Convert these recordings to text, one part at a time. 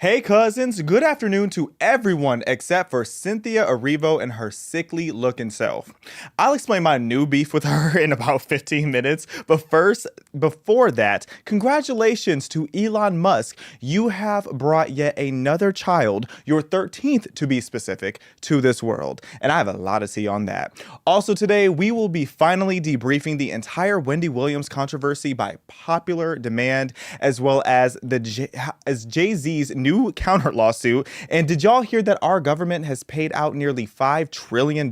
Hey cousins, good afternoon to everyone except for Cynthia Erivo and her sickly looking self. I'll explain my new beef with her in about 15 minutes, but first, before that, congratulations to Elon Musk. You have brought yet another child, your 13th to be specific, to this world, and I have a lot to see on that. Also today, we will be finally debriefing the entire Wendy Williams controversy by popular demand, as well as Jay-Z's new counter lawsuit. And did y'all hear that our government has paid out nearly $5 trillion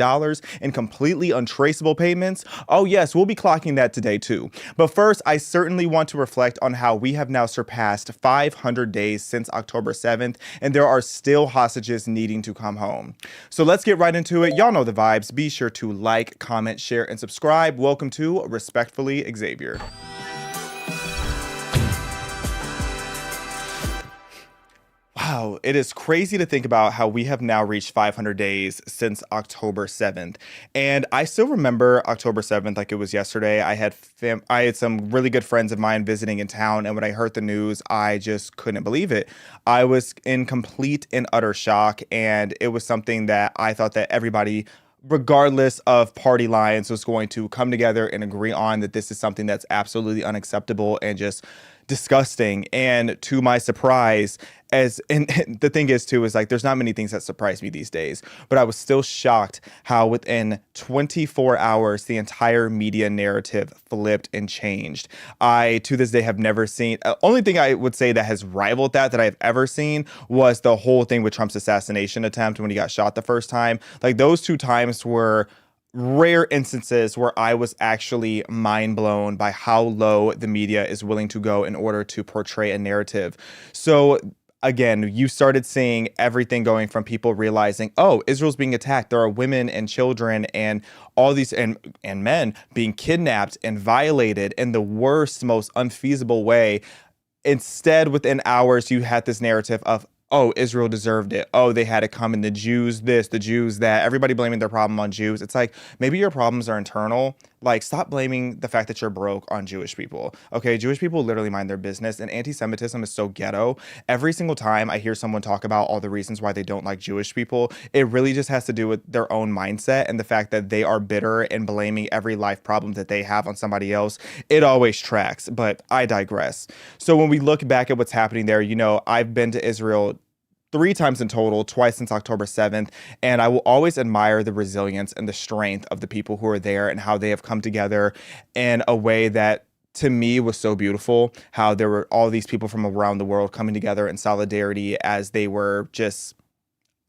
in completely untraceable payments? Oh yes, we'll be clocking that today too. But first, I certainly want to reflect on how we have now surpassed 500 days since October 7th, and there are still hostages needing to come home. So let's get right into it. Y'all know the vibes. Be sure to like, comment, share, and subscribe. Welcome to Respectfully Xavier. Wow, it is crazy to think about how we have now reached 500 days since October 7th. And I still remember October 7th like it was yesterday. I had some really good friends of mine visiting in town, and when I heard the news, I just couldn't believe it. I was in complete and utter shock, and it was something that I thought that everybody, regardless of party lines, was going to come together and agree on, that this is something that's absolutely unacceptable and just disgusting. And to my surprise, and the thing is too, is like there's not many things that surprise me these days, but I was still shocked how within 24 hours the entire media narrative flipped and changed. I to this day have never seen, only thing I would say that has rivaled that I've ever seen was the whole thing with Trump's assassination attempt when he got shot the first time. Like those two times were rare instances where I was actually mind blown by how low the media is willing to go in order to portray a narrative. So again, you started seeing everything going from people realizing, oh, Israel's being attacked. There are women and children and all these and men being kidnapped and violated in the worst, most unfeasible way. Instead, within hours, you had this narrative of, oh, Israel deserved it. Oh, they had to come in. The Jews this, the Jews that. Everybody blaming their problem on Jews. It's like, maybe your problems are internal. Like, stop blaming the fact that you're broke on Jewish people. Okay, Jewish people literally mind their business, and anti-Semitism is so ghetto. Every single time I hear someone talk about all the reasons why they don't like Jewish people, it really just has to do with their own mindset and the fact that they are bitter and blaming every life problem that they have on somebody else. It always tracks, but I digress. So when we look back at what's happening there, you know, I've been to Israel 3 times in total, twice since October 7th. And I will always admire the resilience and the strength of the people who are there and how they have come together in a way that to me was so beautiful. How there were all these people from around the world coming together in solidarity as they were just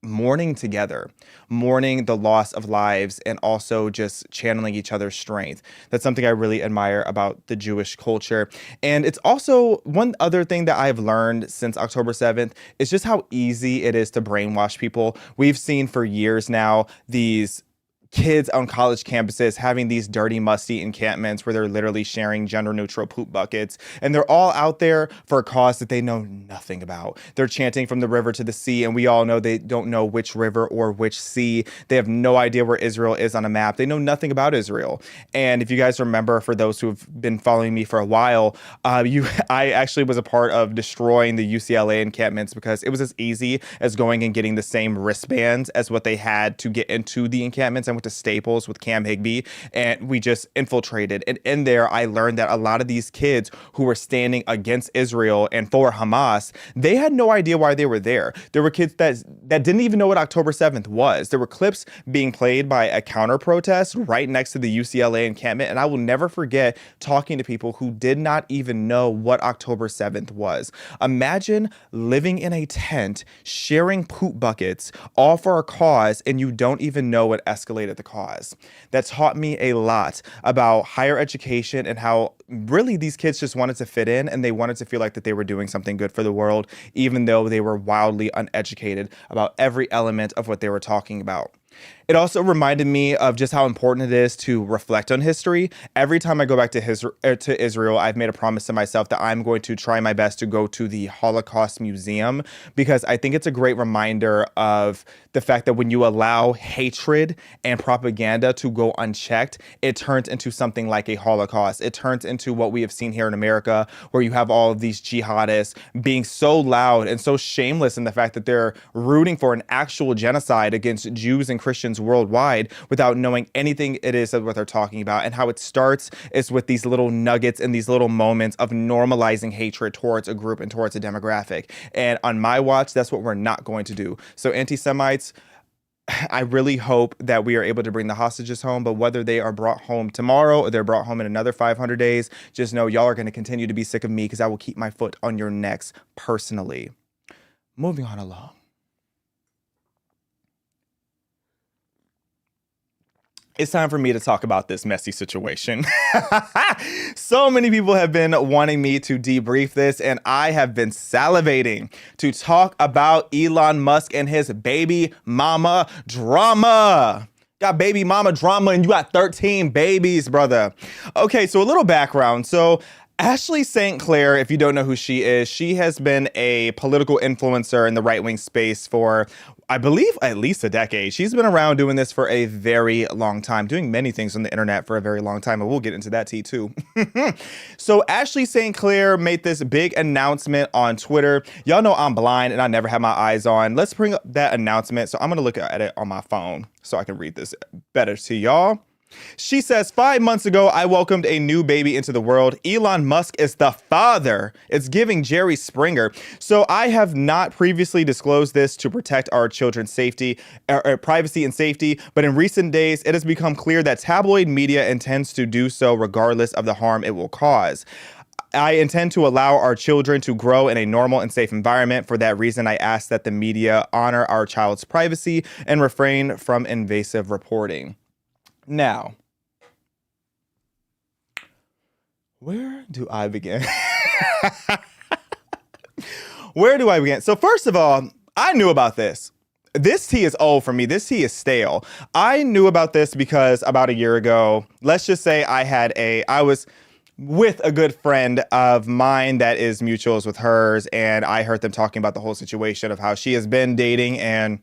mourning together, mourning the loss of lives, and also just channeling each other's strength. That's something I really admire about the Jewish culture. And it's also one other thing that I've learned since October 7th is just how easy it is to brainwash people. We've seen for years now these kids on college campuses having these dirty, musty encampments where they're literally sharing gender-neutral poop buckets, and they're all out there for a cause that they know nothing about. They're chanting from the river to the sea, and we all know they don't know which river or which sea. They have no idea where Israel is on a map. They know nothing about Israel. And if you guys remember, for those who have been following me for a while, I actually was a part of destroying the UCLA encampments because it was as easy as going and getting the same wristbands as what they had to get into the encampments. And to Staples with Cam Higbee, and we just infiltrated. And in there, I learned that a lot of these kids who were standing against Israel and for Hamas, they had no idea why they were there. There were kids that didn't even know what October 7th was. There were clips being played by a counter protest right next to the UCLA encampment, and I will never forget talking to people who did not even know what October 7th was. Imagine living in a tent, sharing poop buckets, all for a cause, and you don't even know what escalated the cause. That taught me a lot about higher education and how really these kids just wanted to fit in, and they wanted to feel like that they were doing something good for the world, even though they were wildly uneducated about every element of what they were talking about. It also reminded me of just how important it is to reflect on history. Every time I go back to Israel, I've made a promise to myself that I'm going to try my best to go to the Holocaust Museum, because I think it's a great reminder of the fact that when you allow hatred and propaganda to go unchecked, it turns into something like a Holocaust. It turns into what we have seen here in America, where you have all of these jihadists being so loud and so shameless in the fact that they're rooting for an actual genocide against Jews and Christians worldwide without knowing anything it is that what they're talking about. And how it starts is with these little nuggets and these little moments of normalizing hatred towards a group and towards a demographic. And on my watch, that's what we're not going to do. So anti-Semites, I really hope that we are able to bring the hostages home, but whether they are brought home tomorrow or they're brought home in another 500 days, just know y'all are going to continue to be sick of me, because I will keep my foot on your necks personally. Moving on along. It's time for me to talk about this messy situation. So many people have been wanting me to debrief this, and I have been salivating to talk about Elon Musk and his baby mama drama. Got baby mama drama, and you got 13 babies, brother. Okay, so a little background. So Ashley St. Clair, if you don't know who she is, she has been a political influencer in the right-wing space for, I believe, at least a decade. She's been around doing this for a very long time, doing many things on the internet for a very long time, and we'll get into that tea too. So Ashley St. Clair made this big announcement on Twitter. Y'all know I'm blind and I never have my eyes on. Let's bring up that announcement. So I'm going to look at it on my phone so I can read this better to y'all. She says, 5 months ago, I welcomed a new baby into the world. Elon Musk is the father. It's giving Jerry Springer. So I have not previously disclosed this to protect our children's safety, privacy and safety. But in recent days, it has become clear that tabloid media intends to do so regardless of the harm it will cause. I intend to allow our children to grow in a normal and safe environment. For that reason, I ask that the media honor our child's privacy and refrain from invasive reporting. Now, where do I begin? Where do I begin? So first of all, I knew about this. This tea is old for me. This tea is stale. I knew about this because about a year ago, let's just say I was with a good friend of mine that is mutuals with hers, and I heard them talking about the whole situation of how she has been dating and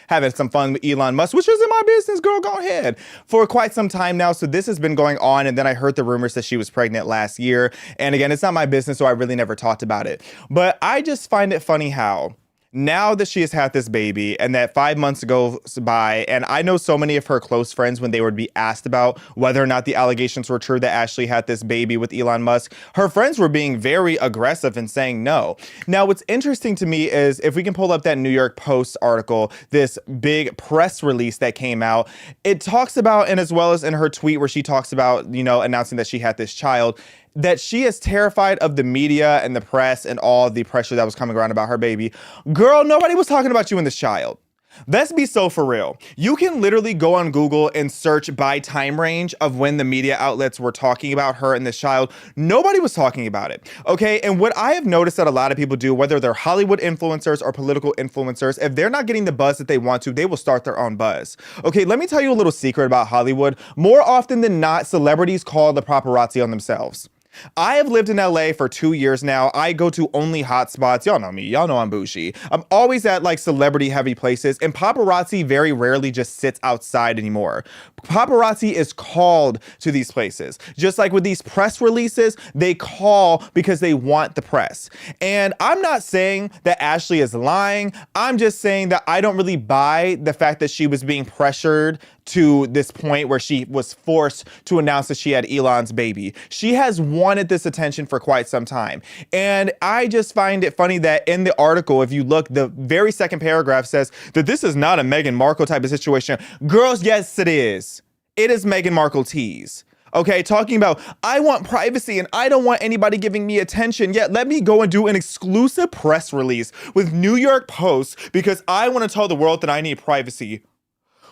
having some fun with Elon Musk, which isn't my business, girl, go ahead, for quite some time now. So this has been going on. And then I heard the rumors that she was pregnant last year. And again, it's not my business, so I really never talked about it. But I just find it funny how now that she has had this baby and that 5 months goes by, and I know so many of her close friends, when they would be asked about whether or not the allegations were true that Ashley had this baby with Elon Musk, her friends were being very aggressive and saying no. Now, what's interesting to me is if we can pull up that New York Post article, this big press release that came out, it talks about, and as well as in her tweet where she talks about, announcing that she had this child, that she is terrified of the media and the press and all the pressure that was coming around about her baby. Girl, nobody was talking about you and this child. Let's be so for real. You can literally go on Google and search by time range of when the media outlets were talking about her and this child. Nobody was talking about it. Okay. And what I have noticed that a lot of people do, whether they're Hollywood influencers or political influencers, if they're not getting the buzz that they want to, they will start their own buzz. Okay. Let me tell you a little secret about Hollywood. More often than not, celebrities call the paparazzi on themselves. I have lived in LA for 2 years now. I go to only hot spots. Y'all know me. Y'all know I'm bougie. I'm always at like celebrity heavy places, and paparazzi very rarely just sits outside anymore. Paparazzi is called to these places. Just like with these press releases, they call because they want the press. And I'm not saying that Ashley is lying. I'm just saying that I don't really buy the fact that she was being pressured to this point where she was forced to announce that she had Elon's baby. She has wanted this attention for quite some time. And I just find it funny that in the article, if you look, the very second paragraph says that this is not a Meghan Markle type of situation. Girls, yes, it is. It is Meghan Markle tease. Okay, talking about, I want privacy and I don't want anybody giving me attention. Yet let me go and do an exclusive press release with New York Post because I want to tell the world that I need privacy.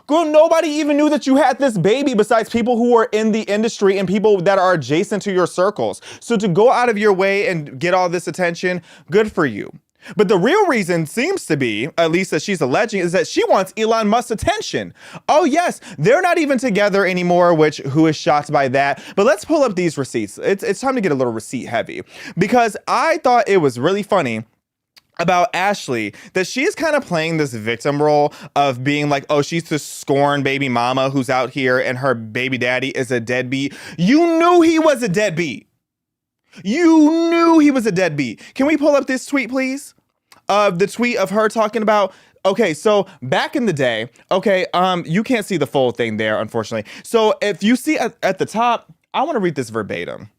Girl, nobody even knew that you had this baby besides people who are in the industry and people that are adjacent to your circles. So to go out of your way and get all this attention, good for you. But the real reason seems to be, at least that she's alleging, is that she wants Elon Musk's attention. Oh yes, they're not even together anymore, which who is shocked by that? But let's pull up these receipts. It's time to get a little receipt heavy, because I thought it was really funny about Ashley that she's kind of playing this victim role of being like, oh, she's the scorned baby mama who's out here and her baby daddy is a deadbeat. You knew he was a deadbeat. You knew he was a deadbeat. Can we pull up this tweet, please? The tweet of her talking about, okay, so back in the day, okay, you can't see the full thing there, unfortunately. So if you see at the top, I want to read this verbatim.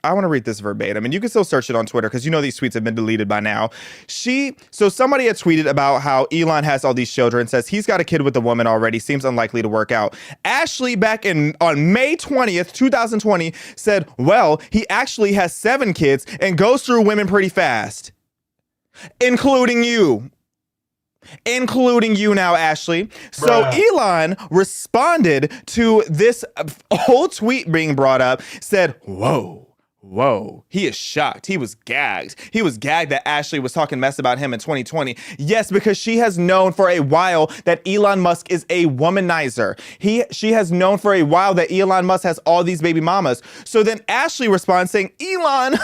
And you can still search it on Twitter because you know these tweets have been deleted by now. So somebody had tweeted about how Elon has all these children, says he's got a kid with a woman already, seems unlikely to work out. Ashley back on May 20th, 2020 said, well, he actually has 7 kids and goes through women pretty fast. Including you now, Ashley. So Elon responded to this whole tweet being brought up, said, whoa, he is shocked. He was gagged. He was gagged that Ashley was talking mess about him in 2020. Yes, because she has known for a while that Elon Musk is a womanizer. She has known for a while that Elon Musk has all these baby mamas. So then Ashley responds saying, Elon,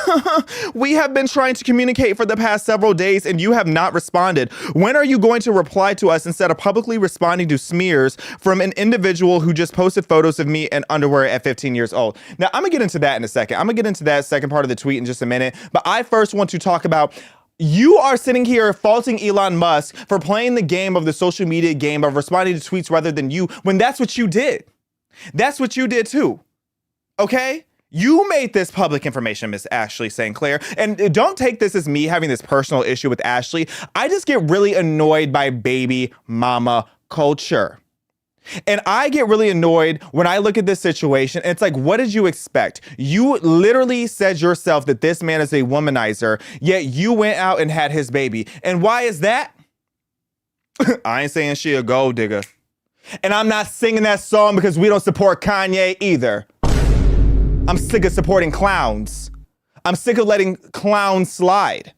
we have been trying to communicate for the past several days and you have not responded. When are you going to reply to us instead of publicly responding to smears from an individual who just posted photos of me in underwear at 15 years old? Now, I'm gonna get into that in a second. I'm gonna get into that second part of the tweet in just a minute. But I first want to talk about, you are sitting here faulting Elon Musk for playing the game of the social media game of responding to tweets rather than you, when that's what you did. That's what you did too. Okay? You made this public information, Miss Ashley St. Clair. And don't take this as me having this personal issue with Ashley. I just get really annoyed by baby mama culture. And I get really annoyed when I look at this situation. And it's like, what did you expect? You literally said yourself that this man is a womanizer, yet you went out and had his baby. And why is that? I ain't saying she a gold digger. And I'm not singing that song because we don't support Kanye either. I'm sick of supporting clowns. I'm sick of letting clowns slide.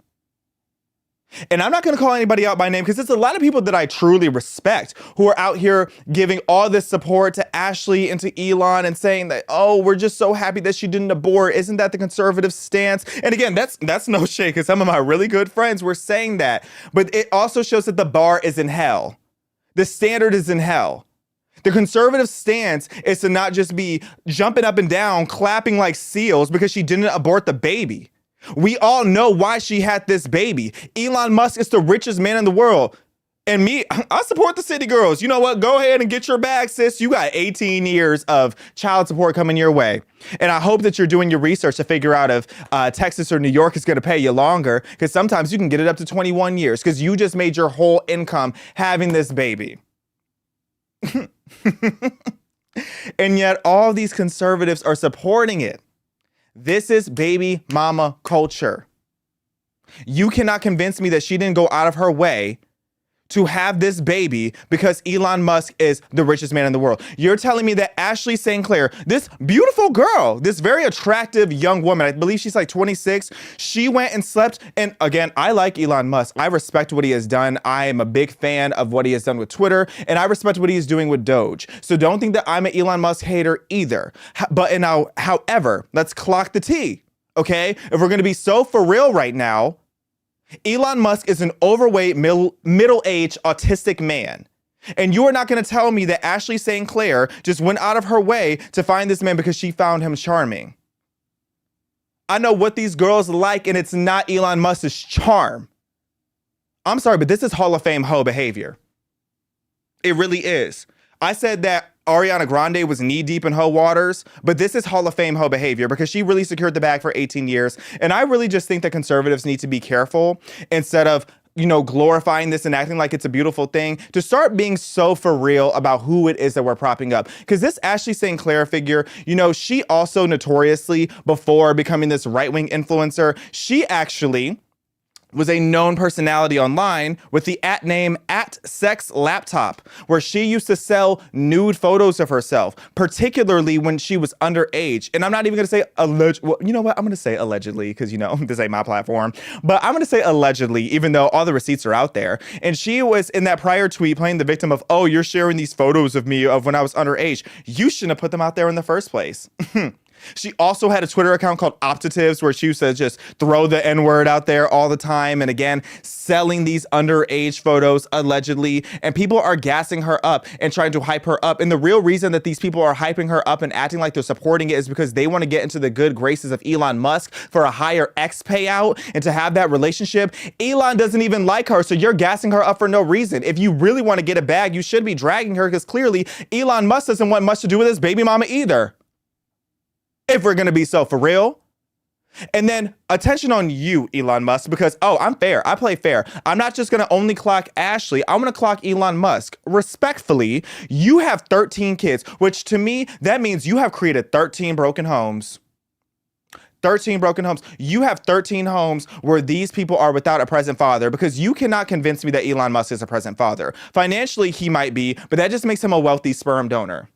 And I'm not going to call anybody out by name because there's a lot of people that I truly respect who are out here giving all this support to Ashley and to Elon and saying that, oh, we're just so happy that she didn't abort. Isn't that the conservative stance? And again, that's no shade because some of my really good friends were saying that. But it also shows that the bar is in hell. The standard is in hell. The conservative stance is to not just be jumping up and down, clapping like seals because she didn't abort the baby. We all know why she had this baby. Elon Musk is the richest man in the world. And me, I support the city girls. You know what? Go ahead and get your bag, sis. You got 18 years of child support coming your way. And I hope that you're doing your research to figure out if Texas or New York is going to pay you longer, because sometimes you can get it up to 21 years because you just made your whole income having this baby. And yet all these conservatives are supporting it. This is baby mama culture. You cannot convince me that she didn't go out of her way to have this baby because Elon Musk is the richest man in the world. You're telling me that Ashley St. Clair, this beautiful girl, this very attractive young woman, I believe she's like 26, she went and slept. And again, I like Elon Musk. I respect what he has done. I am a big fan of what he has done with Twitter, and I respect what he is doing with Doge. So don't think that I'm an Elon Musk hater either. However, let's clock the T, okay? If we're gonna be so for real right now, Elon Musk is an overweight, middle-aged, autistic man. And you are not going to tell me that Ashley St. Clair just went out of her way to find this man because she found him charming. I know what these girls like, and it's not Elon Musk's charm. I'm sorry, but this is Hall of Fame hoe behavior. It really is. I said that Ariana Grande was knee deep in hoe waters, but this is Hall of Fame hoe behavior because she really secured the bag for 18 years. And I really just think that conservatives need to be careful instead of, glorifying this and acting like it's a beautiful thing, to start being so for real about who it is that we're propping up. Because this Ashley St. Clair figure, she also notoriously, before becoming this right-wing influencer, she actually was a known personality online with the at name @sexlaptop, where she used to sell nude photos of herself, particularly when she was underage. And I'm not even going to say alleged. Well, you know what? I'm going to say allegedly because, this ain't my platform. But I'm going to say allegedly, even though all the receipts are out there. And she was in that prior tweet playing the victim of, oh, you're sharing these photos of me of when I was underage. You shouldn't have put them out there in the first place. She also had a Twitter account called Optatives where she used to just throw the N-word out there all the time. And again, selling these underage photos allegedly. And people are gassing her up and trying to hype her up. And the real reason that these people are hyping her up and acting like they're supporting it is because they want to get into the good graces of Elon Musk for a higher X payout and to have that relationship. Elon doesn't even like her, so you're gassing her up for no reason. If you really want to get a bag, you should be dragging her because clearly Elon Musk doesn't want much to do with his baby mama either. If we're going to be so for real. And then attention on you, Elon Musk, because, I'm fair. I play fair. I'm not just going to only clock Ashley. I'm going to clock Elon Musk. Respectfully, you have 13 kids, which to me, that means you have created 13 broken homes. 13 broken homes. You have 13 homes where these people are without a present father, because you cannot convince me that Elon Musk is a present father. Financially, he might be, but that just makes him a wealthy sperm donor.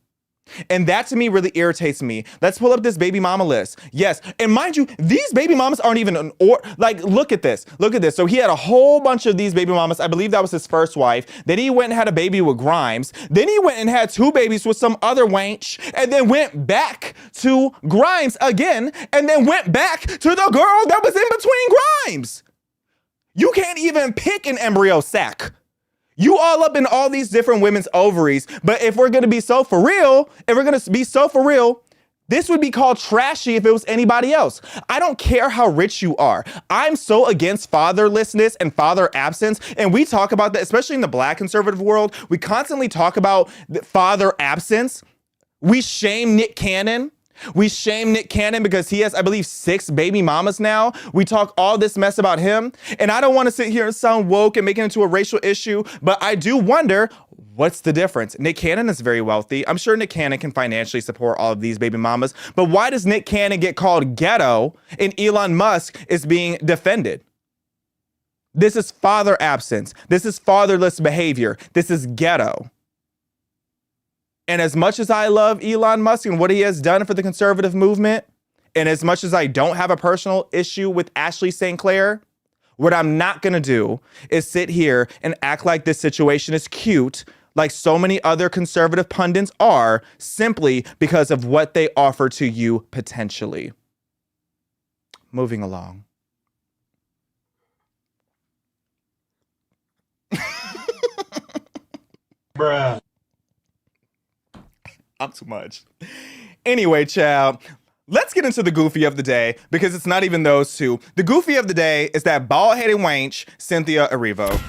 And that to me really irritates me. Let's pull up this baby mama list. Yes. And mind you, these baby mamas aren't even look at this. Look at this. So he had a whole bunch of these baby mamas. I believe that was his first wife. Then he went and had a baby with Grimes. Then he went and had 2 babies with some other wench, and then went back to Grimes again, and then went back to the girl that was in between Grimes. You can't even pick an embryo sac. You all up in all these different women's ovaries. But if we're going to be so for real, this would be called trashy if it was anybody else. I don't care how rich you are. I'm so against fatherlessness and father absence. And we talk about that, especially in the Black conservative world. We constantly talk about the father absence. We shame Nick Cannon. We shame Nick Cannon because he has, I believe, 6 baby mamas now. We talk all this mess about him. And I don't want to sit here and sound woke and make it into a racial issue, but I do wonder, what's the difference? Nick Cannon is very wealthy. I'm sure Nick Cannon can financially support all of these baby mamas. But why does Nick Cannon get called ghetto and Elon Musk is being defended? This is father absence. This is fatherless behavior. This is ghetto. And as much as I love Elon Musk and what he has done for the conservative movement, and as much as I don't have a personal issue with Ashley St. Clair, what I'm not going to do is sit here and act like this situation is cute, like so many other conservative pundits are, simply because of what they offer to you potentially. Moving along. Bruh. I'm too much. Anyway, child, let's get into the goofy of the day, because it's not even those two. The goofy of the day is that bald-headed wench, Cynthia Erivo.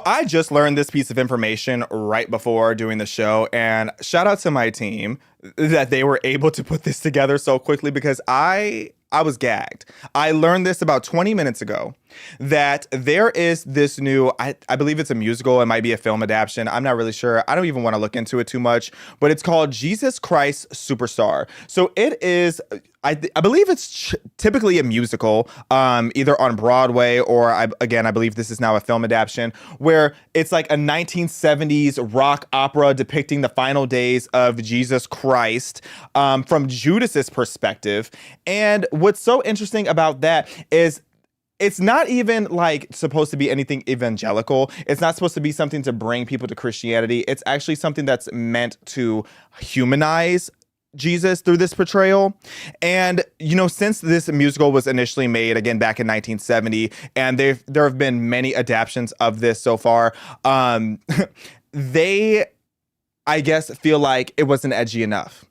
I just learned this piece of information right before doing the show, and shout out to my team that they were able to put this together so quickly, because I was gagged. I learned this about 20 minutes ago, that there is this new, I believe it's a musical. It might be a film adaptation. I'm not really sure. I don't even want to look into it too much, but it's called Jesus Christ Superstar. So it is, I believe it's typically a musical, either on Broadway or I believe this is now a film adaptation, where it's like a 1970s rock opera depicting the final days of Jesus Christ, from Judas's perspective. And what's so interesting about that is it's not even like supposed to be anything evangelical. It's not supposed to be something to bring people to Christianity. It's actually something that's meant to humanize Jesus through this portrayal. And, since this musical was initially made, again, back in 1970, and there have been many adaptations of this so far, they, I guess, feel like it wasn't edgy enough.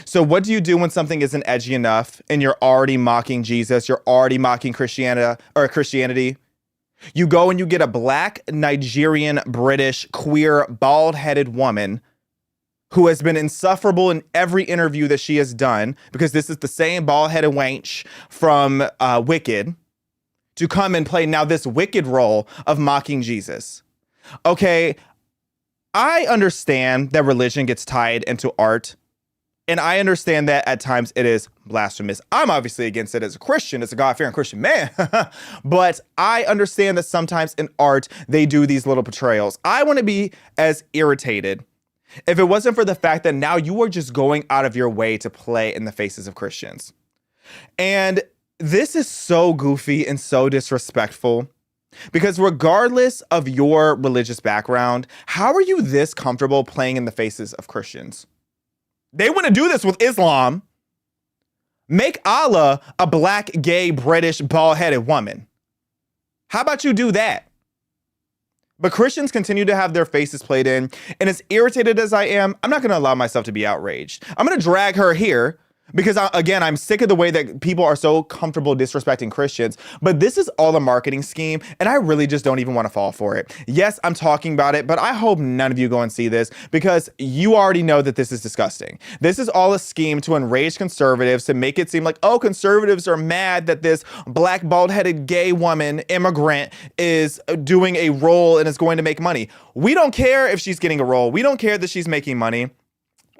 So what do you do when something isn't edgy enough and you're already mocking Jesus, you're already mocking Christianity? You go and you get a Black, Nigerian, British, queer, bald-headed woman who has been insufferable in every interview that she has done, because this is the same bald-headed wench from Wicked, to come and play now this wicked role of mocking Jesus. Okay, I understand that religion gets tied into art, And I understand that at times it is blasphemous. I'm obviously against it as a Christian, as a God-fearing Christian man. But I understand that sometimes in art, they do these little portrayals. I wouldn't be as irritated if it wasn't for the fact that now you are just going out of your way to play in the faces of Christians. And this is so goofy and so disrespectful. Because regardless of your religious background, how are you this comfortable playing in the faces of Christians? They want to do this with Islam. Make Allah a black, gay, British, bald-headed woman. How about you do that? But Christians continue to have their faces played in, and as irritated as I am, I'm not going to allow myself to be outraged. I'm going to drag her here because, again, I'm sick of the way that people are so comfortable disrespecting Christians. But this is all a marketing scheme, and I really just don't even want to fall for it. Yes, I'm talking about it, but I hope none of you go and see this because you already know that this is disgusting. This is all a scheme to enrage conservatives, to make it seem like, oh, conservatives are mad that this black, bald-headed gay woman, immigrant, is doing a role and is going to make money. We don't care if she's getting a role. We don't care that she's making money.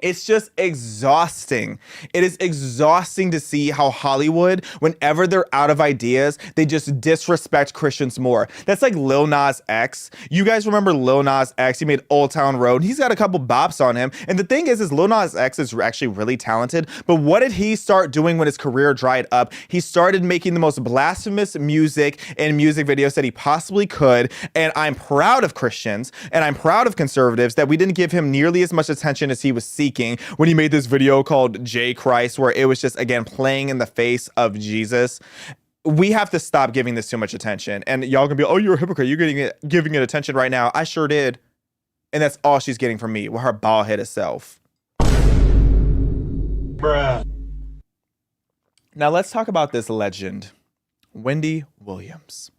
It's just exhausting. It is exhausting to see how Hollywood, whenever they're out of ideas, they just disrespect Christians more. That's like Lil Nas X. You guys remember Lil Nas X? He made Old Town Road. He's got a couple bops on him. And the thing is Lil Nas X is actually really talented. But what did he start doing when his career dried up? He started making the most blasphemous music and music videos that he possibly could. And I'm proud of Christians and I'm proud of conservatives that we didn't give him nearly as much attention as he was seeking when he made this video called J Christ, where it was just, again, playing in the face of Jesus. We have to stop giving this too much attention. And y'all gonna be, oh, you're a hypocrite. You're giving it attention right now. I sure did. And that's all she's getting from me with her bald-headed self. Bruh. Now let's talk about this legend, Wendy Williams.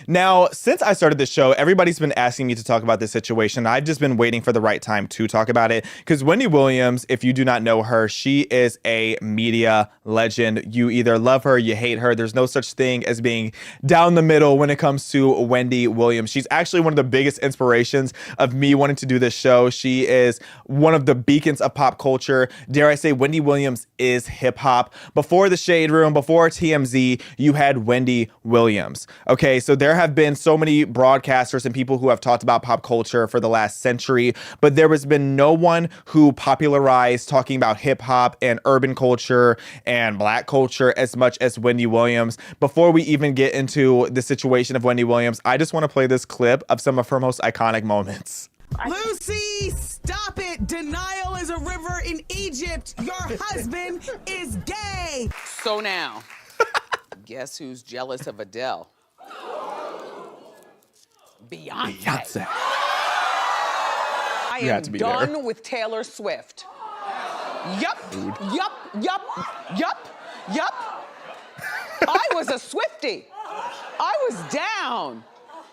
Now, since I started this show, everybody's been asking me to talk about this situation. I've just been waiting for the right time to talk about it because Wendy Williams, if you do not know her, she is a media legend. You either love her, you hate her. There's no such thing as being down the middle when it comes to Wendy Williams. She's actually one of the biggest inspirations of me wanting to do this show. She is one of the beacons of pop culture. Dare I say, Wendy Williams is hip hop. Before the Shade Room, before TMZ, you had Wendy Williams. Okay, so there have been so many broadcasters and people who have talked about pop culture for the last century, but there has been no one who popularized talking about hip hop and urban culture and black culture as much as Wendy Williams. Before we even get into the situation of Wendy Williams, I just want to play this clip of some of her most iconic moments. Lucy, stop it. Denial is a river in Egypt. Your husband is gay. So now, guess who's jealous of Adele? Beyonce. I am done with Taylor Swift. Yup. I was a Swiftie. I was down.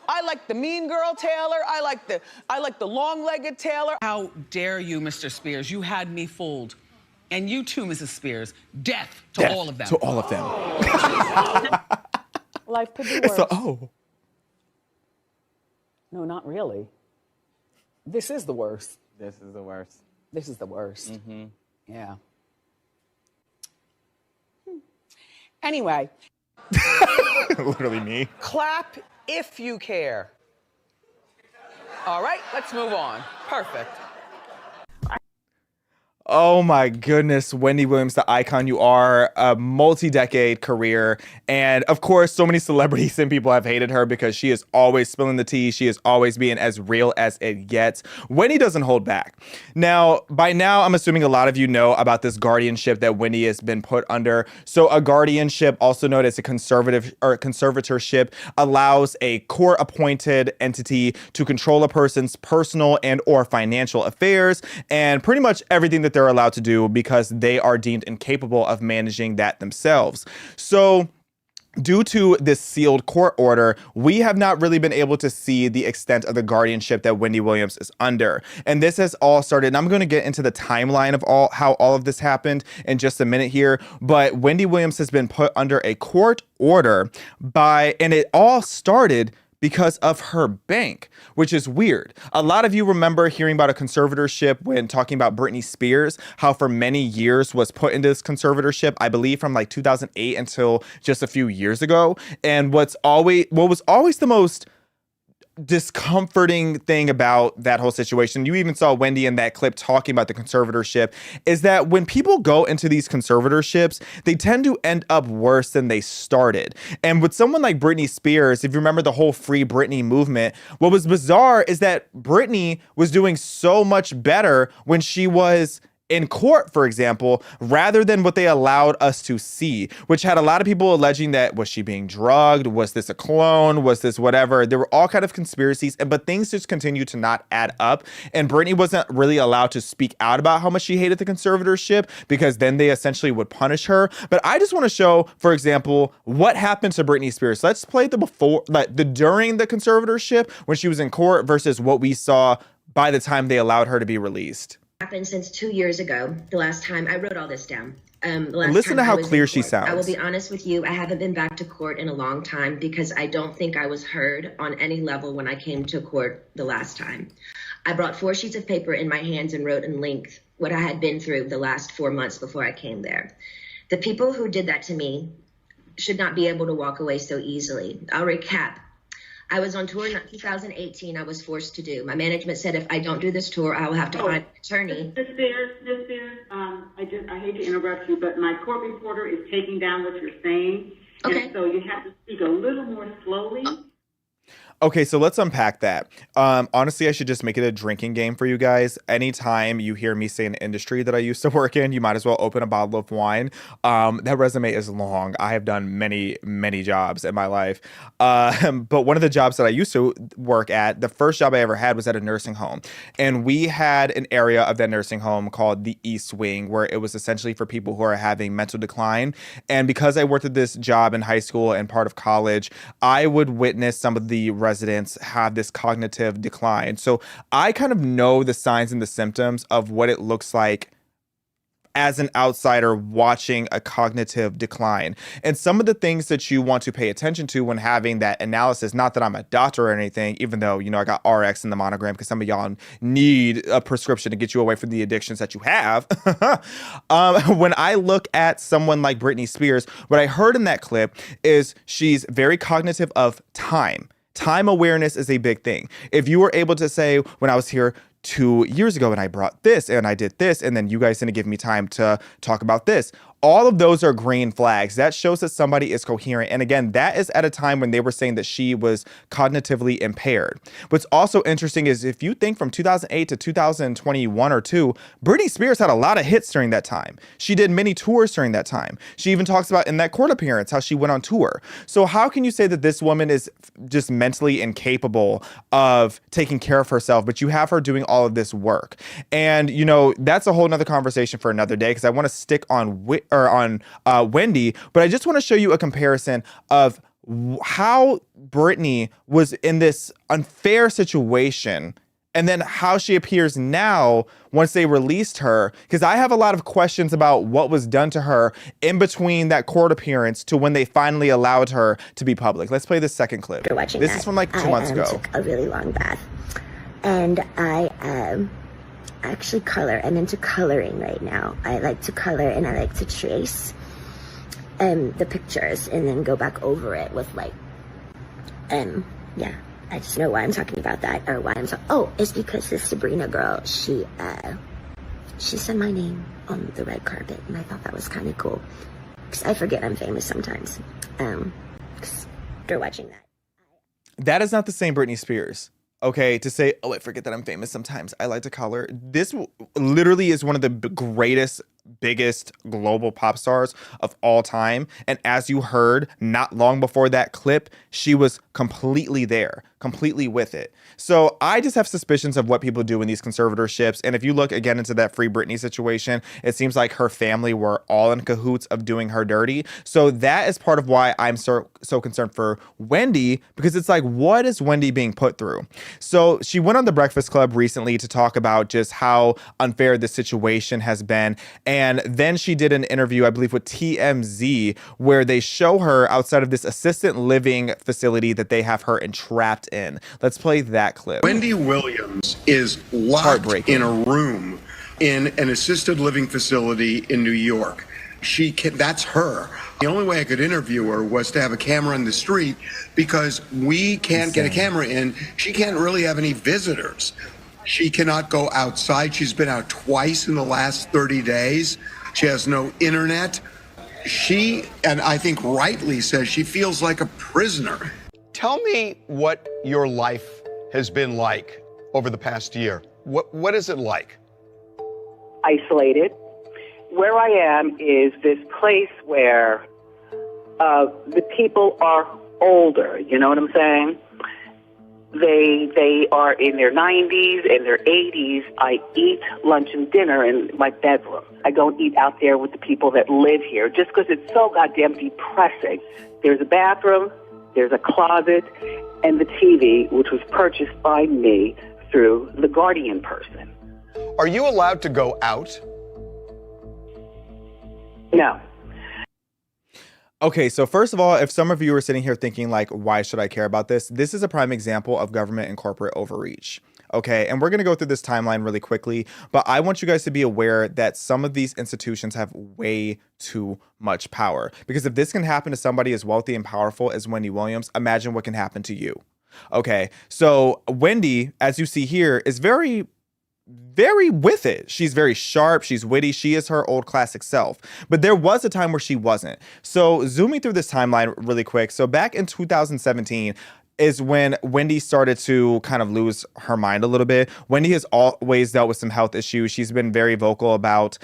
I like the mean girl Taylor. I like the long-legged Taylor. How dare you, Mr. Spears? You had me fooled. And you too, Mrs. Spears. Death to all of them. To all of them. Life could be worse. No, not really. This is the worst. This is the worst. This is the worst. Mm-hmm. Yeah. Anyway. Literally me. Clap if you care. All right, let's move on. Perfect. Oh my goodness, Wendy Williams, the icon you are, a multi-decade career. And of course, so many celebrities and people have hated her because she is always spilling the tea. She is always being as real as it gets. Wendy doesn't hold back. Now, by now, I'm assuming a lot of you know about this guardianship that Wendy has been put under. So a guardianship, also known as a conservatorship, allows a court-appointed entity to control a person's personal and or financial affairs and pretty much everything that they're allowed to do because they are deemed incapable of managing that themselves. So due to this sealed court order, we have not really been able to see the extent of the guardianship that Wendy Williams is under. And this has all started, and I'm going to get into the timeline of how all of this happened in just a minute here, but Wendy Williams has been put under a court order and it all started because of her bank, which is weird. A lot of you remember hearing about a conservatorship when talking about Britney Spears, how for many years was put into this conservatorship, I believe from like 2008 until just a few years ago. And what was always the most discomforting thing about that whole situation, you even saw Wendy in that clip talking about the conservatorship, is that when people go into these conservatorships, they tend to end up worse than they started. And with someone like Britney Spears, if you remember the whole Free Britney movement, what was bizarre is that Britney was doing so much better when she was in court, for example, rather than what they allowed us to see, which had a lot of people alleging that, was she being drugged? Was this a clone? Was this whatever? There were all kind of conspiracies, but things just continued to not add up. And Britney wasn't really allowed to speak out about how much she hated the conservatorship, because then they essentially would punish her. But I just want to show, for example, what happened to Britney Spears. Let's play the before, like the during the conservatorship when she was in court versus what we saw by the time they allowed her to be released. Happened since 2 years ago. The last time I wrote all this down. Listen to how clear she sounds. I will be honest with you. I haven't been back to court in a long time because I don't think I was heard on any level when I came to court the last time. I brought 4 sheets of paper in my hands and wrote in length what I had been through the last 4 months before I came there. The people who did that to me should not be able to walk away so easily. I'll recap. I was on tour in 2018. I was forced to do. My management said if I don't do this tour, I will have to find an attorney. Ms. Spears, I hate to interrupt you, but my court reporter is taking down what you're saying. Okay. And so you have to speak a little more slowly. Okay, so let's unpack that. Honestly, I should just make it a drinking game for you guys. Anytime you hear me say an industry that I used to work in, you might as well open a bottle of wine. That resume is long. I have done many, many jobs in my life. But one of the jobs that I used to work at, the first job I ever had was at a nursing home. And we had an area of that nursing home called the East Wing, where it was essentially for people who are having mental decline. And because I worked at this job in high school and part of college, I would witness some of the residents have this cognitive decline. So I kind of know the signs and the symptoms of what it looks like as an outsider watching a cognitive decline. And some of the things that you want to pay attention to when having that analysis, not that I'm a doctor or anything, even though, you know, I got RX in the monogram because some of y'all need a prescription to get you away from the addictions that you have. When I look at someone like Britney Spears, what I heard in that clip is she's very cognitive of time. Time awareness is a big thing. If you were able to say, when I was here 2 years ago and I brought this and I did this, and then you guys didn't give me time to talk about this, all of those are green flags. That shows that somebody is coherent. And again, that is at a time when they were saying that she was cognitively impaired. What's also interesting is if you think from 2008 to 2021 or 2, Britney Spears had a lot of hits during that time. She did many tours during that time. She even talks about in that court appearance how she went on tour. So how can you say that this woman is just mentally incapable of taking care of herself, but you have her doing all of this work? And, you know, that's a whole nother conversation for another day, because I want to stick on Wendy, but I just want to show you a comparison of how Britney was in this unfair situation and then how she appears now once they released her, because I have a lot of questions about what was done to her in between that court appearance to when they finally allowed her to be public. Let's play this second clip. This is from like 2 months ago. I took a really long bath, and I actually color. I'm into coloring right now. I like to color and I like to trace the pictures and then go back over it with like, yeah, I just know why I'm talking about that, or why it's because this Sabrina girl, she said my name on the red carpet, and I thought that was kind of cool, because I forget I'm famous sometimes, because they're watching that. That is not the same Britney Spears. Okay, to say, I forget that I'm famous sometimes. I like to color. This literally is one of the greatest, biggest global pop stars of all time. And as you heard, not long before that clip, she was completely there, completely with it. So I just have suspicions of what people do in these conservatorships. And if you look again into that Free Britney situation, it seems like her family were all in cahoots of doing her dirty. So that is part of why I'm so concerned for Wendy, because it's like, what is Wendy being put through? So she went on The Breakfast Club recently to talk about just how unfair this situation has been. And then she did an interview, I believe, with TMZ, where they show her outside of this assisted living facility that they have her entrapped in. Let's play that clip. Wendy Williams is locked in a room in an assisted living facility in New York. That's her. The only way I could interview her was to have a camera in the street, because we can't get a camera in. She can't really have any visitors. She cannot go outside. She's been out twice in the last 30 days. She has no internet. She, and I think rightly, says she feels like a prisoner. Tell me what your life has been like over the past year. What is it like? Isolated. Where I am is this place where the people are older, you know what I'm saying? They are in their 90s and their 80s. I eat lunch and dinner in my bedroom. I don't eat out there with the people that live here just because it's so goddamn depressing. There's a bathroom, there's a closet, and the TV, which was purchased by me through the Guardian person. Are you allowed to go out? No. Okay, so first of all, if some of you are sitting here thinking like, why should I care about this? This is a prime example of government and corporate overreach. Okay, and we're going to go through this timeline really quickly, but I want you guys to be aware that some of these institutions have way too much power. Because if this can happen to somebody as wealthy and powerful as Wendy Williams, imagine what can happen to you. Okay, so Wendy, as you see here, is very with it. She's very sharp. She's witty. She is her old classic self. But there was a time where she wasn't. So zooming through this timeline really quick. So back in 2017 is when Wendy started to kind of lose her mind a little bit. Wendy has always dealt with some health issues. She's been very vocal about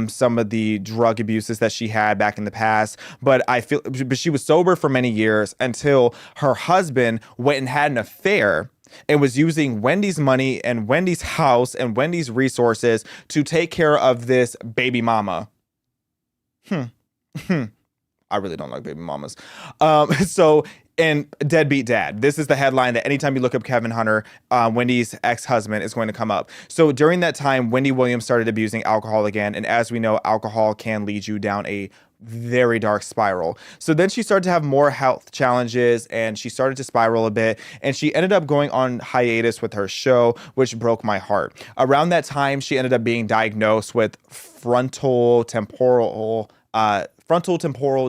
some of the drug abuses that she had back in the past. But she was sober for many years until her husband went and had an affair and was using Wendy's money and Wendy's house and Wendy's resources to take care of this baby mama. I really don't like baby mamas. And deadbeat dad. This is the headline that anytime you look up Kevin Hunter, Wendy's ex-husband is going to come up. So during that time, Wendy Williams started abusing alcohol again. And as we know, alcohol can lead you down a very dark spiral. So then she started to have more health challenges and she started to spiral a bit, and she ended up going on hiatus with her show, which broke my heart. Around that time, she ended up being diagnosed with frontal temporal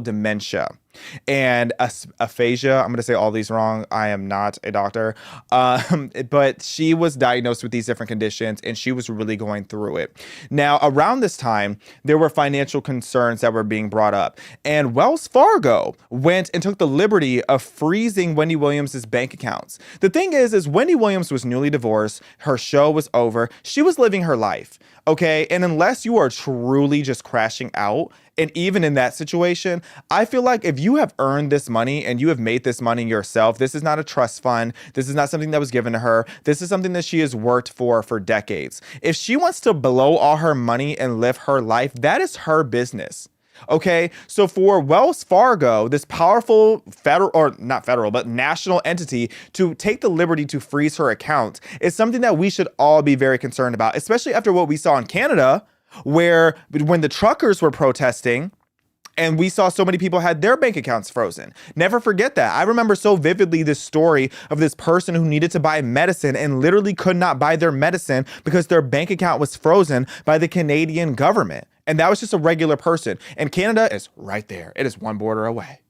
dementia and aphasia. I'm going to say all these wrong. I am not a doctor. But she was diagnosed with these different conditions and she was really going through it. Now, around this time, there were financial concerns that were being brought up, and Wells Fargo went and took the liberty of freezing Wendy Williams' bank accounts. The thing is Wendy Williams was newly divorced. Her show was over. She was living her life. Okay. And unless you are truly just crashing out, and even in that situation, I feel like if you have earned this money and you have made this money yourself, this is not a trust fund. This is not something that was given to her. This is something that she has worked for decades. If she wants to blow all her money and live her life, that is her business. Okay, so for Wells Fargo, this powerful national entity, to take the liberty to freeze her account is something that we should all be very concerned about, especially after what we saw in Canada, where when the truckers were protesting and we saw so many people had their bank accounts frozen. Never forget that. I remember so vividly this story of this person who needed to buy medicine and literally could not buy their medicine because their bank account was frozen by the Canadian government. And that was just a regular person. And Canada is right there. It is one border away.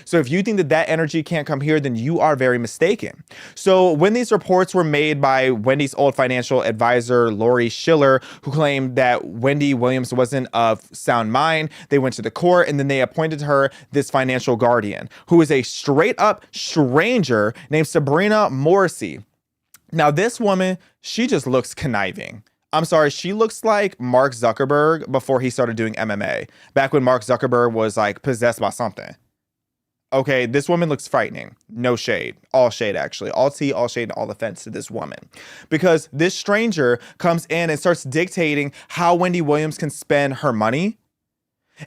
So if you think that energy can't come here, then you are very mistaken. So when these reports were made by Wendy's old financial advisor, Lori Schiller, who claimed that Wendy Williams wasn't of sound mind, they went to the court and then they appointed her this financial guardian, who is a straight up stranger named Sabrina Morrissey. Now, this woman, she just looks conniving. I'm sorry, she looks like Mark Zuckerberg before he started doing MMA, back when Mark Zuckerberg was like possessed by something. Okay, this woman looks frightening. No shade. All shade, actually. All tea, all shade, and all offense to this woman. Because this stranger comes in and starts dictating how Wendy Williams can spend her money.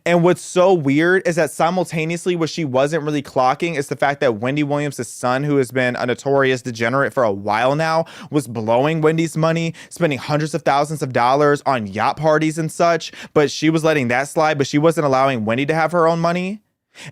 And what's so weird is that simultaneously what she wasn't really clocking is the fact that Wendy Williams' son, who has been a notorious degenerate for a while now, was blowing Wendy's money, spending hundreds of thousands of dollars on yacht parties and such. But she was letting that slide, but she wasn't allowing Wendy to have her own money.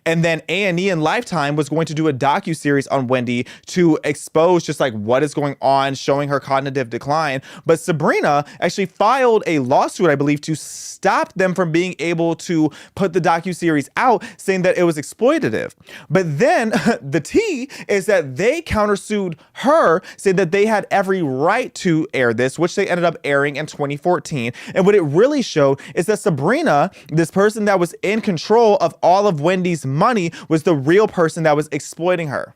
And then A&E and Lifetime was going to do a docuseries on Wendy to expose just like what is going on, showing her cognitive decline. But Sabrina actually filed a lawsuit, I believe, to stop them from being able to put the docuseries out, saying that it was exploitative. But then the tea is that they countersued her, saying that they had every right to air this, which they ended up airing in 2014. And what it really showed is that Sabrina, this person that was in control of all of Wendy's money, was the real person that was exploiting her.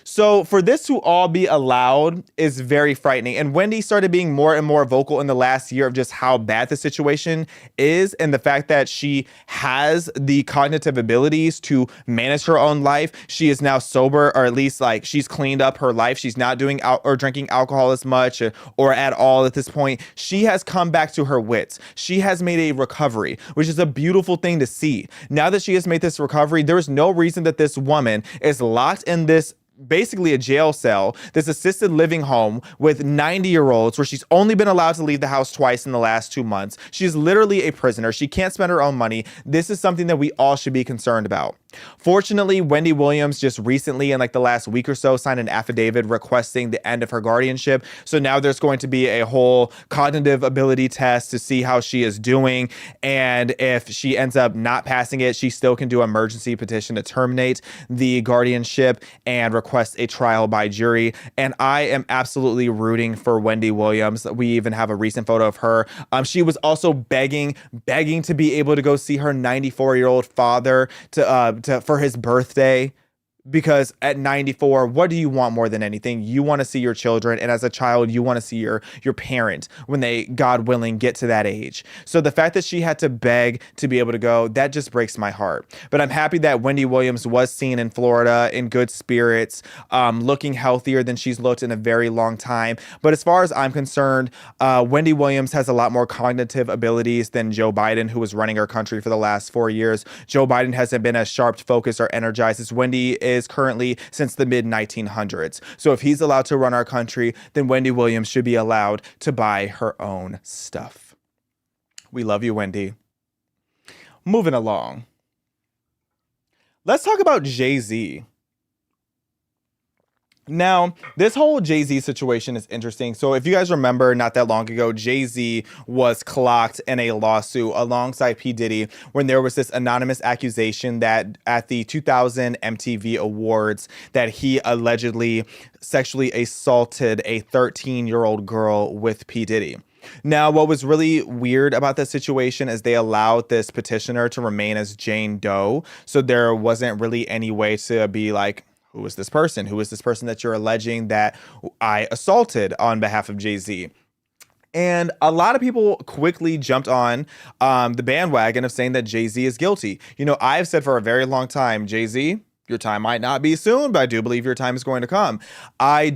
So for this to all be allowed is very frightening. And Wendy started being more and more vocal in the last year of just how bad the situation is, and the fact that she has the cognitive abilities to manage her own life. She is now sober, or at least like she's cleaned up her life. She's not doing or drinking alcohol as much or at all at this point. She has come back to her wits. She has made a recovery, which is a beautiful thing to see. Now that she has made this recovery, there is no reason that this woman is locked in this basically a jail cell, this assisted living home with 90-year-olds where she's only been allowed to leave the house twice in the last 2 months. She's literally a prisoner. She can't spend her own money. This is something that we all should be concerned about. Fortunately, Wendy Williams just recently, in like the last week or so, signed an affidavit requesting the end of her guardianship. So now there's going to be a whole cognitive ability test to see how she is doing. And if she ends up not passing it, she still can do an emergency petition to terminate the guardianship and request a trial by jury. And I am absolutely rooting for Wendy Williams. We even have a recent photo of her. She was also begging to be able to go see her 94-year-old father for his birthday. Because at 94, what do you want more than anything? You want to see your children. And as a child, you want to see your parent when they, God willing, get to that age. So the fact that she had to beg to be able to go, that just breaks my heart. But I'm happy that Wendy Williams was seen in Florida in good spirits, looking healthier than she's looked in a very long time. But as far as I'm concerned, Wendy Williams has a lot more cognitive abilities than Joe Biden, who was running our country for the last 4 years. Joe Biden hasn't been as sharp, focused, or energized as Wendy is currently since the mid-1900s. So if he's allowed to run our country, then Wendy Williams should be allowed to buy her own stuff. We love you, Wendy. Moving along. Let's talk about Jay-Z. Now, this whole Jay-Z situation is interesting. So if you guys remember, not that long ago, Jay-Z was clocked in a lawsuit alongside P. Diddy when there was this anonymous accusation that at the 2000 MTV Awards that he allegedly sexually assaulted a 13-year-old girl with P. Diddy. Now, what was really weird about this situation is they allowed this petitioner to remain as Jane Doe. So there wasn't really any way to be like, who is this person? Who is this person that you're alleging that I assaulted on behalf of Jay-Z? And a lot of people quickly jumped on the bandwagon of saying that Jay-Z is guilty. You know, I've said for a very long time, Jay-Z, your time might not be soon, but I do believe your time is going to come. I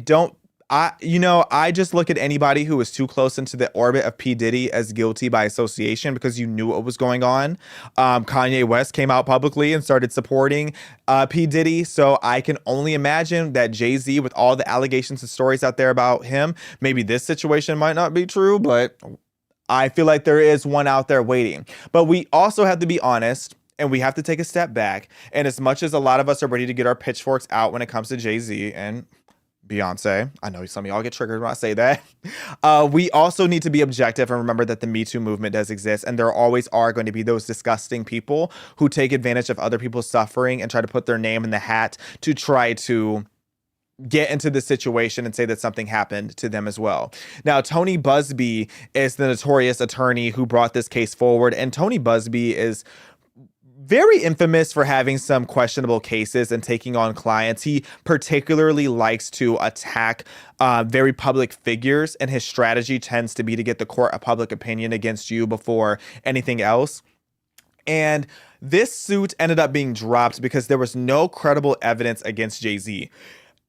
just look at anybody who was too close into the orbit of P. Diddy as guilty by association because you knew what was going on. Kanye West came out publicly and started supporting P. Diddy. So I can only imagine that Jay-Z, with all the allegations and stories out there about him, maybe this situation might not be true, but I feel like there is one out there waiting. But we also have to be honest. And we have to take a step back. And as much as a lot of us are ready to get our pitchforks out when it comes to Jay-Z and Beyonce, I know some of y'all get triggered when I say that. We also need to be objective and remember that the Me Too movement does exist. And there always are going to be those disgusting people who take advantage of other people's suffering and try to put their name in the hat to try to get into the situation and say that something happened to them as well. Now, Tony Busby is the notorious attorney who brought this case forward. And Tony Busby is very infamous for having some questionable cases and taking on clients. He particularly likes to attack very public figures, and his strategy tends to be to get the court of public opinion against you before anything else. And This suit ended up being dropped because there was no credible evidence against Jay-Z.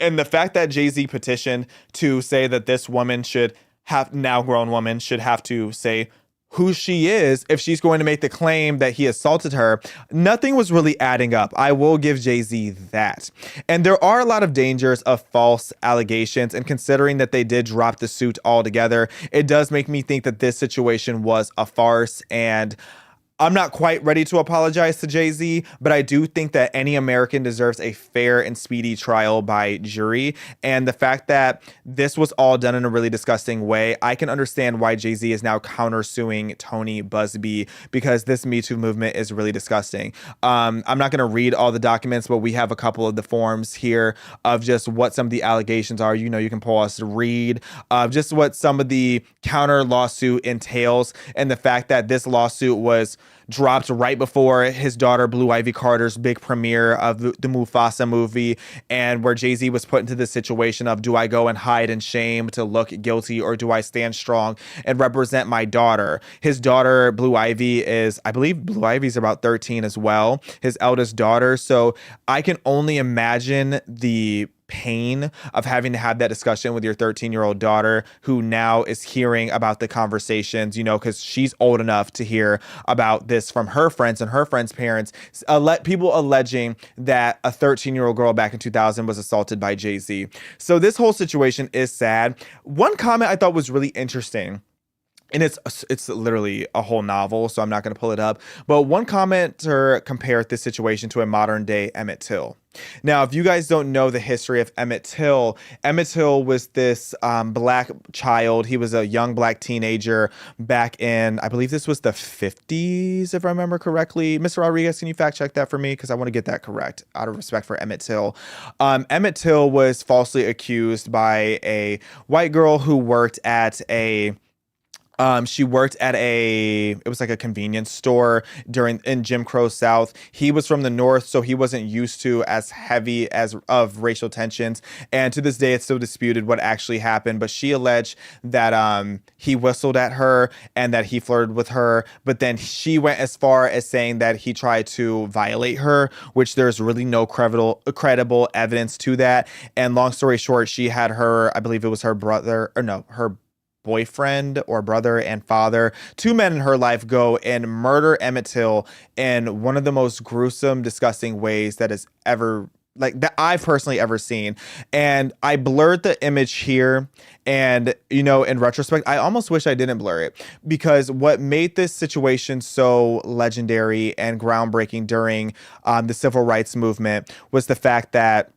And the fact that Jay-Z petitioned to say that this woman should have, now grown woman, should have to say who she is if she's going to make the claim that he assaulted her, nothing was really adding up. I will give Jay-Z that. And there are a lot of dangers of false allegations, and considering that they did drop the suit altogether, it does make me think that this situation was a farce. And I'm not quite ready to apologize to Jay-Z, but I do think that any American deserves a fair and speedy trial by jury. And the fact that this was all done in a really disgusting way, I can understand why Jay-Z is now countersuing Tony Busby, because this Me Too movement is really disgusting. I'm not going to read all the documents, but we have a couple of the forms here of just what some of the allegations are. You know, you can pull us to read just what some of the counter lawsuit entails, and the fact that this lawsuit was dropped right before his daughter Blue Ivy Carter's big premiere of the Mufasa movie, and where Jay-Z was put into this situation of, do I go and hide in shame to look guilty, or do I stand strong and represent my daughter? His daughter Blue Ivy is, I believe Blue Ivy's about 13 as well, his eldest daughter. So I can only imagine the pain of having to have that discussion with your 13-year-old daughter, who now is hearing about the conversations, you know, because she's old enough to hear about this from her friends and her friends' parents, people alleging that a 13-year-old girl back in 2000 was assaulted by Jay-Z. So this whole situation is sad. One comment I thought was really interesting, and it's literally a whole novel, so I'm not going to pull it up, but one commenter compared this situation to a modern day Emmett Till. Now, if you guys don't know the history of Emmett Till was this black child. He was a young black teenager back in, I believe this was the 50s, if I remember correctly. Mr. Rodriguez, can you fact check that for me? Because I want to get that correct out of respect for Emmett Till. Emmett Till was falsely accused by a white girl who worked at it was like a convenience store in Jim Crow South. He was from the North, so he wasn't used to as heavy of racial tensions. And to this day, it's still disputed what actually happened. But she alleged that he whistled at her and that he flirted with her. But then she went as far as saying that he tried to violate her, which there's really no credible evidence to that. And long story short, she had her, I believe it was her boyfriend or brother and father, two men in her life, go and murder Emmett Till in one of the most gruesome, disgusting ways that is ever, like, that I've personally ever seen. And I blurred the image here, and, you know, in retrospect, I almost wish I didn't blur it, because what made this situation so legendary and groundbreaking during the civil rights movement was the fact that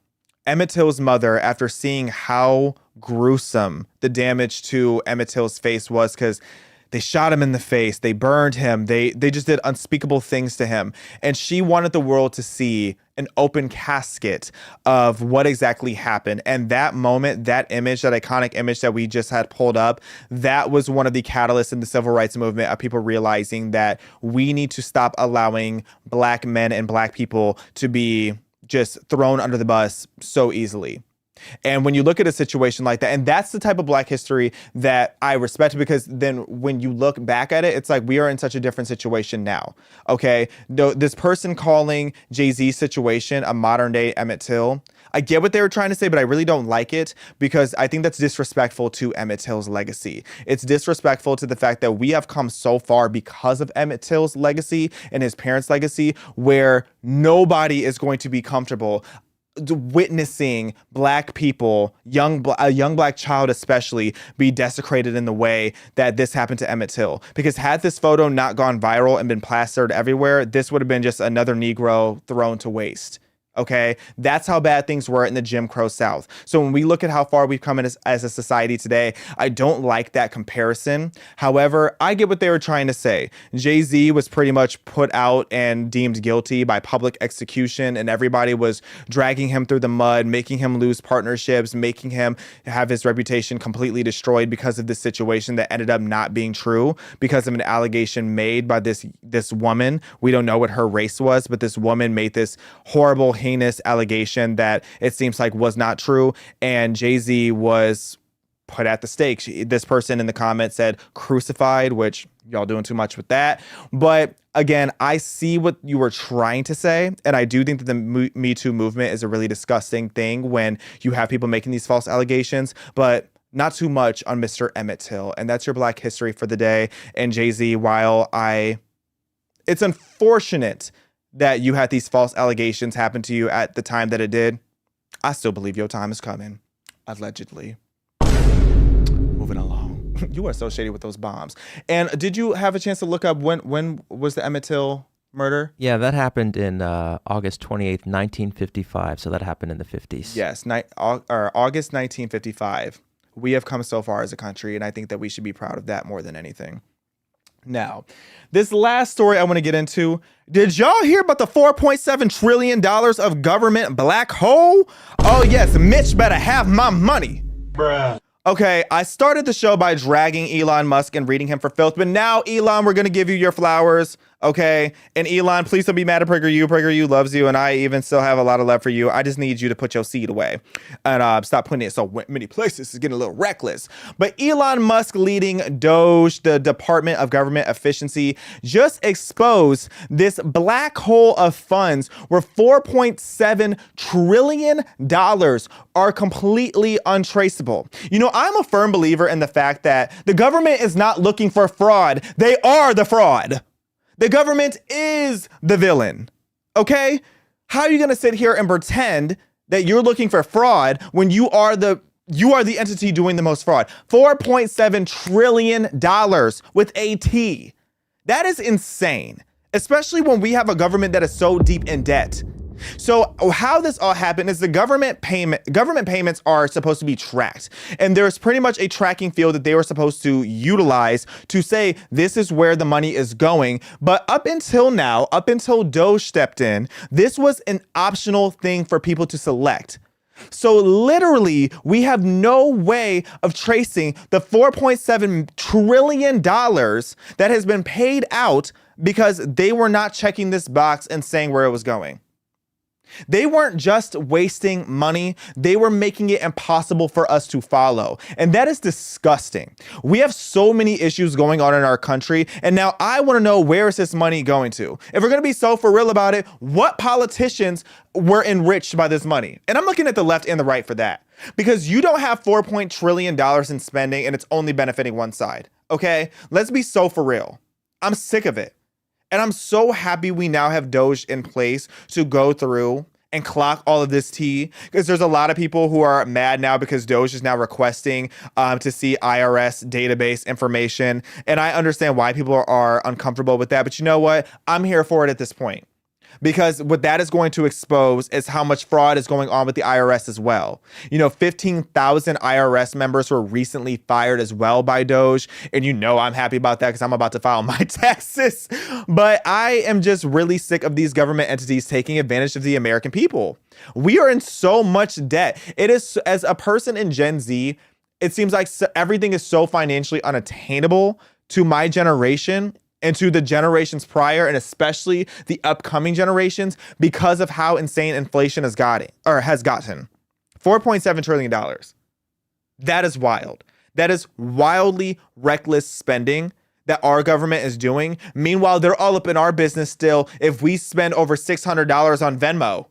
Emmett Till's mother, after seeing how gruesome the damage to Emmett Till's face was, because they shot him in the face, they burned him, they just did unspeakable things to him, and she wanted the world to see an open casket of what exactly happened. And that moment, that image, that iconic image that we just had pulled up, that was one of the catalysts in the civil rights movement of people realizing that we need to stop allowing black men and black people to be just thrown under the bus so easily. And when you look at a situation like that, and that's the type of black history that I respect, because then when you look back at it, it's like we are in such a different situation now. Okay. This person calling Jay-Z's situation a modern day Emmett Till, I get what they were trying to say, but I really don't like it, because I think that's disrespectful to Emmett Till's legacy. It's disrespectful to the fact that we have come so far because of Emmett Till's legacy and his parents' legacy, where nobody is going to be comfortable witnessing black people, a young black child especially, be desecrated in the way that this happened to Emmett Till. Because had this photo not gone viral and been plastered everywhere, this would have been just another Negro thrown to waste. Okay, that's how bad things were in the Jim Crow South. So when we look at how far we've come as a society today, I don't like that comparison. However, I get what they were trying to say. Jay-Z was pretty much put out and deemed guilty by public execution, and everybody was dragging him through the mud, making him lose partnerships, making him have his reputation completely destroyed because of this situation that ended up not being true, because of an allegation made by this woman. We don't know what her race was, but this woman made this horrible, heinous allegation that it seems like was not true, and Jay-Z was put at the stake. This person in the comments said crucified, which y'all doing too much with that. But again, I see what you were trying to say. And I do think that the Me Too movement is a really disgusting thing when you have people making these false allegations, but not too much on Mr. Emmett Till. And that's your Black history for the day. And Jay-Z, it's unfortunate that you had these false allegations happen to you at the time that it did. I still believe your time is coming. Allegedly. Moving along. You are so shady with those bombs. And did you have a chance to look up when was the Emmett Till murder? Yeah, that happened in August 28th, 1955. So that happened in the 50s. Yes, August 1955. We have come so far as a country, and I think that we should be proud of that more than anything. Now, this last story I want to get into. Did y'all hear about the $4.7 trillion of government black hole? Oh, yes, Mitch better have my money. Bruh. Okay, I started the show by dragging Elon Musk and reading him for filth, but now, Elon, we're going to give you your flowers, okay? And Elon, please don't be mad at PragerU. PragerU loves you, and I even still have a lot of love for you. I just need you to put your seed away and stop putting it so many places. It's getting a little reckless. But Elon Musk leading Doge, the Department of Government Efficiency, just exposed this black hole of funds where $4.7 trillion are completely untraceable. You know, I'm a firm believer in the fact that the government is not looking for fraud. They are the fraud. The government is the villain. Okay? How are you going to sit here and pretend that you're looking for fraud when you are the entity doing the most fraud? $4.7 trillion with a T. That is insane, especially when we have a government that is so deep in debt. So how this all happened is the government payments are supposed to be tracked. And there's pretty much a tracking field that they were supposed to utilize to say this is where the money is going. But up until now, up until Doge stepped in, this was an optional thing for people to select. So literally, we have no way of tracing the $4.7 trillion that has been paid out because they were not checking this box and saying where it was going. They weren't just wasting money, they were making it impossible for us to follow. And that is disgusting. We have so many issues going on in our country, and now I want to know, where is this money going to? If we're going to be so for real about it, what politicians were enriched by this money? And I'm looking at the left and the right for that. Because you don't have $4 trillion in spending and it's only benefiting one side. Okay? Let's be so for real. I'm sick of it. And I'm so happy we now have Doge in place to go through and clock all of this tea, because there's a lot of people who are mad now because Doge is now requesting to see IRS database information. And I understand why people are uncomfortable with that. But you know what? I'm here for it at this point. Because what that is going to expose is how much fraud is going on with the IRS as well. You know, 15,000 IRS members were recently fired as well by Doge. And you know I'm happy about that because I'm about to file my taxes. But I am just really sick of these government entities taking advantage of the American people. We are in so much debt. It is, as a person in Gen Z, it seems like everything is so financially unattainable to my generation and to the generations prior, and especially the upcoming generations, because of how insane inflation has gotten. $4.7 trillion. That is wild. That is wildly reckless spending that our government is doing. Meanwhile, they're all up in our business still if we spend over $600 on Venmo.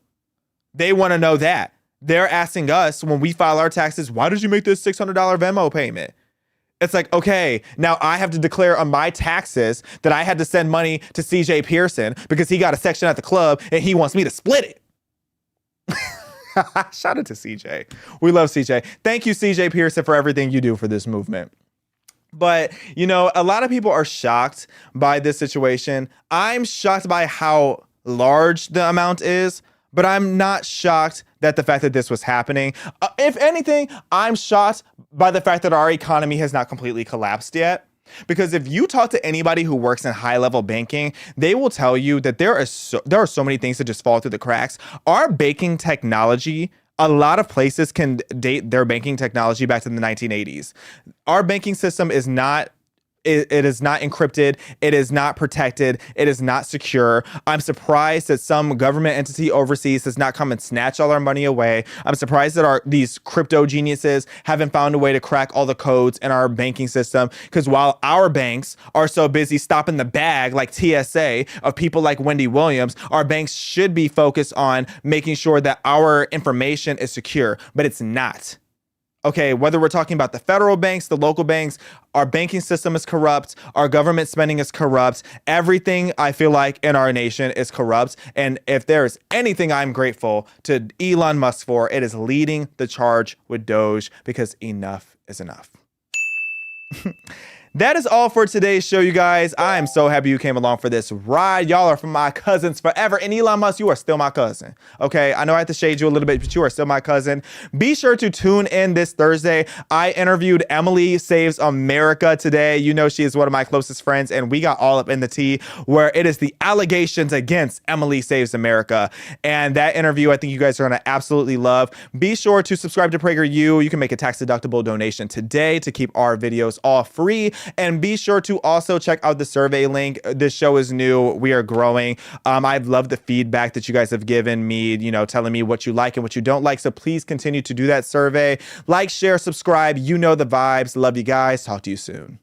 They want to know that. They're asking us when we file our taxes, why did you make this $600 Venmo payment? It's like, okay, now I have to declare on my taxes that I had to send money to CJ Pearson because he got a section at the club and he wants me to split it. Shout out to CJ. We love CJ. Thank you, CJ Pearson, for everything you do for this movement. But, you know, a lot of people are shocked by this situation. I'm shocked by how large the amount is, but I'm not shocked that the fact that this was happening. If anything, I'm shocked by the fact that our economy has not completely collapsed yet. Because if you talk to anybody who works in high-level banking, they will tell you that there are so many things that just fall through the cracks. Our banking technology, a lot of places can date their banking technology back to the 1980s. Our banking system is not It is not encrypted. It is not protected. It is not secure. I'm surprised that some government entity overseas does not come and snatch all our money away. I'm surprised that these crypto geniuses haven't found a way to crack all the codes in our banking system. Because while our banks are so busy stopping the bag like TSA of people like Wendy Williams, our banks should be focused on making sure that our information is secure, but it's not. Okay, whether we're talking about the federal banks, the local banks, our banking system is corrupt, our government spending is corrupt, everything I feel like in our nation is corrupt. And if there's anything I'm grateful to Elon Musk for, it is leading the charge with Doge, because enough is enough. That is all for today's show, you guys. I am so happy you came along for this ride. Y'all are from my cousins forever. And Elon Musk, you are still my cousin. Okay, I know I have to shade you a little bit, but you are still my cousin. Be sure to tune in this Thursday. I interviewed Emily Saves America today. You know she is one of my closest friends, and we got all up in the tea where it is the allegations against Emily Saves America. And that interview, I think you guys are going to absolutely love. Be sure to subscribe to PragerU. You can make a tax-deductible donation today to keep our videos all free. And be sure to also check out the survey link. This show is new. We are growing. I've loved the feedback that you guys have given me, telling me what you like and what you don't like. So please continue to do that survey. Like, share, subscribe. You know the vibes. Love you guys. Talk to you soon.